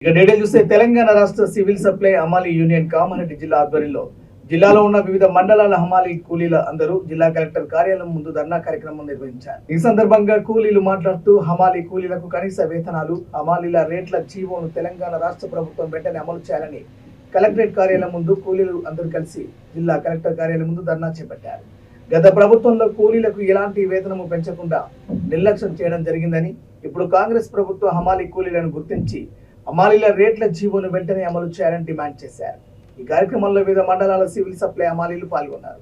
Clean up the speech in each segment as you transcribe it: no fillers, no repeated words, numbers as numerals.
ఇక డీటెయిల్ చూస్తే తెలంగాణ రాష్ట్ర సివిల్ సప్లై హమాలీ యూనియన్ కామారెడ్డి జిల్లా ఆధ్వర్యంలో జిల్లాలో ఉన్న వివిధ మండలాల హమాలీ కూలీల అందరూ జిల్లా కలెక్టర్ కార్యాలయం ముందు ధర్నా కార్యక్రమం నిర్వహించారు. ఈ సందర్భంగా కూలీలు మాట్లాడుతూ హమాలీ కూలీలకు కనీస వేతనాలు, హమాలీల రేట్ల జీవోను తెలంగాణ రాష్ట్ర ప్రభుత్వం వెంటనే అమలు చేయాలని కలెక్టరేట్ కార్యాలయం ముందు కూలీలు అందరూ కలిసి జిల్లా కలెక్టర్ కార్యాలయం ముందు ధర్నా చేపట్టారు. గత ప్రభుత్వంలో కూలీలకు ఎలాంటి వేతనము పెంచకుండా నిర్లక్ష్యం చేయడం జరిగిందని, ఇప్పుడు కాంగ్రెస్ ప్రభుత్వం హమాలీ కూలీలను గుర్తించి హమాలీల రేట్ల జీవోను వెంటనే అమలు చేయాలని డిమాండ్ చేశారు. ఈ కార్యక్రమంలో వివిధ మండలాల సివిల్ సప్లై హమాలీలు పాల్గొన్నారు.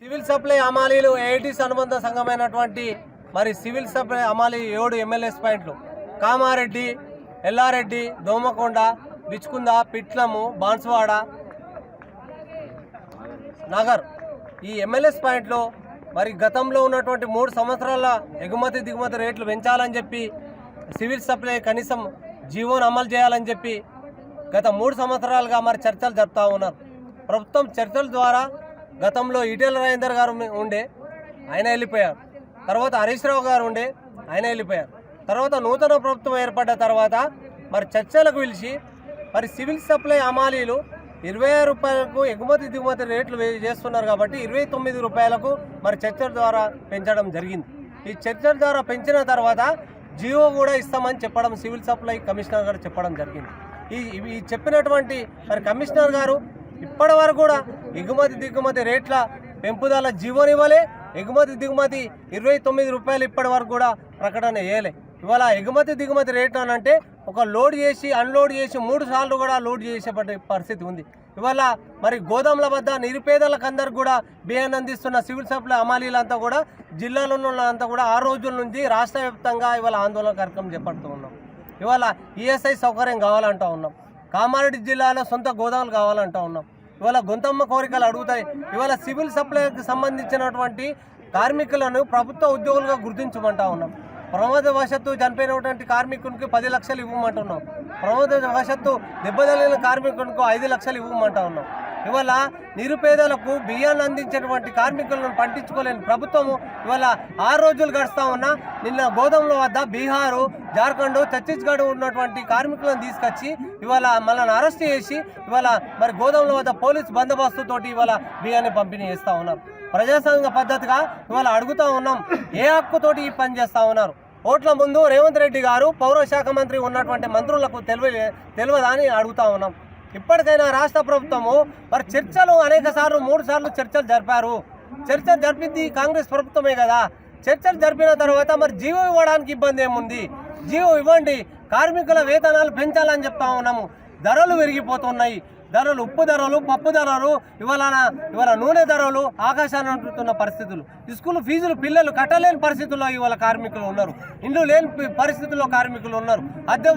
సివిల్ సప్లై హమాలీలు ఏఐటీస్ అనుబంధ సంఘమైనటువంటి మరి సివిల్ సప్లై హమాలీ 7 ఎమ్మెల్యేస్ పాయింట్లు కామారెడ్డి, ఎల్లారెడ్డి, దోమకొండ, బిచ్కుంద, పిట్లము, బాన్స్వాడ, నగర్ ఈ ఎమ్మెల్యేస్ పాయింట్లో మరి గతంలో ఉన్నటువంటి 3 సంవత్సరాల ఎగుమతి దిగుమతి రేట్లు పెంచాలని చెప్పి సివిల్ సప్లై కనీసం జీవోను అమలు చేయాలని చెప్పి గత 3 సంవత్సరాలుగా మరి చర్చలు జరుపుతూ ఉన్నారు. ప్రభుత్వం చర్చల ద్వారా గతంలో ఈటెల రాజేందర్ గారు ఉండే, ఆయన వెళ్ళిపోయారు. తర్వాత హరీష్ రావు గారు ఉండే, ఆయన వెళ్ళిపోయారు. తర్వాత నూతన ప్రభుత్వం ఏర్పడ్డ తర్వాత మరి చర్చలకు పిలిచి మరి సివిల్ సప్లై హమాలీలు 26 రూపాయలకు ఎగుమతి దిగుమతి రేట్లు చేస్తున్నారు కాబట్టి 29 రూపాయలకు మరి చర్చల ద్వారా పెంచడం జరిగింది. ఈ చర్చల ద్వారా పెంచిన తర్వాత జియో కూడా ఇస్తామని చెప్పడం సివిల్ సప్లై కమిషనర్ గారు చెప్పడం జరిగింది. ఈ చెప్పినటువంటి మరి కమిషనర్ గారు ఇప్పటి వరకు కూడా ఎగుమతి దిగుమతి రేట్ల పెంపుదల జీవోనివ్వలే, ఎగుమతి దిగుమతి 29 రూపాయలు ఇప్పటి వరకు కూడా ప్రకటన చేయలే. ఇవాళ ఎగుమతి దిగుమతి రేట్ అని అంటే ఒక లోడ్ చేసి అన్లోడ్ చేసి 3 సార్లు కూడా లోడ్ చేసే పరిస్థితి ఉంది. ఇవాళ మరి గోదాముల వద్ద నిరుపేదలకు అందరికి కూడా బియ్యాన్ని అందిస్తున్న సివిల్ సప్లై హమాలీలంతా కూడా జిల్లాలో ఉన్నంతా కూడా 6 రోజుల నుంచి రాష్ట్ర వ్యాప్తంగా ఇవాళ ఆందోళన కార్యక్రమం చేపడుతూ ఉన్నాం. ఇవాళ ఈఎస్ఐ సౌకర్యం కావాలంటూ ఉన్నాం. కామారెడ్డి జిల్లాలో సొంత గోదాములు కావాలంటూ ఉన్నాం. ఇవాళ గొంతమ్మ కోరికలు అడుగుతాయి. ఇవాళ సివిల్ సప్లైకి సంబంధించినటువంటి కార్మికులను ప్రభుత్వ ఉద్యోగులుగా గుర్తించమంటా ఉన్నాం. ప్రమాదవశత్తు చనిపోయినటువంటి కార్మికునికి 10 లక్షలు ఇవ్వమంటున్నాం. ప్రమాదవశత్తు దెబ్బతగిలిన కార్మికునికి 5 లక్షలు ఇవ్వమంటా ఉన్నాం. ఇవాళ నిరుపేదలకు బియ్యాన్ని అందించేటువంటి కార్మికులను పట్టించుకోలేని ప్రభుత్వము ఇవాళ 6 రోజులు గడుస్తూ ఉన్నా నిన్న గోదాముల వద్ద బీహారు, జార్ఖండ్, ఛత్తీస్గఢ్ ఉన్నటువంటి కార్మికులను తీసుకొచ్చి ఇవాళ మనల్ని అరెస్ట్ చేసి ఇవాళ మరి గోదాముల వద్ద పోలీసు బందోబస్తుతోటి ఇవాళ బియ్యాన్ని పంపిణీ చేస్తూ ఉన్నారు. ప్రజాస్వామ్య పద్ధతిగా ఇవాళ అడుగుతూ ఉన్నాం, ఏ హక్కుతోటి ఈ పని చేస్తూ ఉన్నారు? ఓట్ల ముందు రేవంత్ రెడ్డి గారు పౌరశాఖ మంత్రి ఉన్నటువంటి మంత్రులకు తెలియదా అని అడుగుతూ ఉన్నాం. ఇప్పటికైనా రాష్ట్ర ప్రభుత్వము మరి చర్చలు అనేక సార్లు 3 సార్లు చర్చలు జరిపారు. చర్చలు జరిపింది కాంగ్రెస్ ప్రభుత్వమే కదా. చర్చలు జరిపిన తర్వాత మరి జీవో ఇవ్వడానికి ఇబ్బంది ఏముంది? జీవో ఇవ్వండి, కార్మికుల వేతనాలు పెంచాలని చెప్తా ఉన్నాము. ధరలు పెరిగిపోతున్నాయి. ధరలు, ఉప్పు ధరలు, పప్పు ధరలు, ఇవాళ నూనె ధరలు ఆకాశాన్ని అంటుతున్న పరిస్థితులు. స్కూల్ ఫీజులు పిల్లలు కట్టలేని పరిస్థితుల్లో ఇవాళ కార్మికులు ఉన్నారు. ఇండ్లు లేని పరిస్థితుల్లో కార్మికులు ఉన్నారు. అద్దె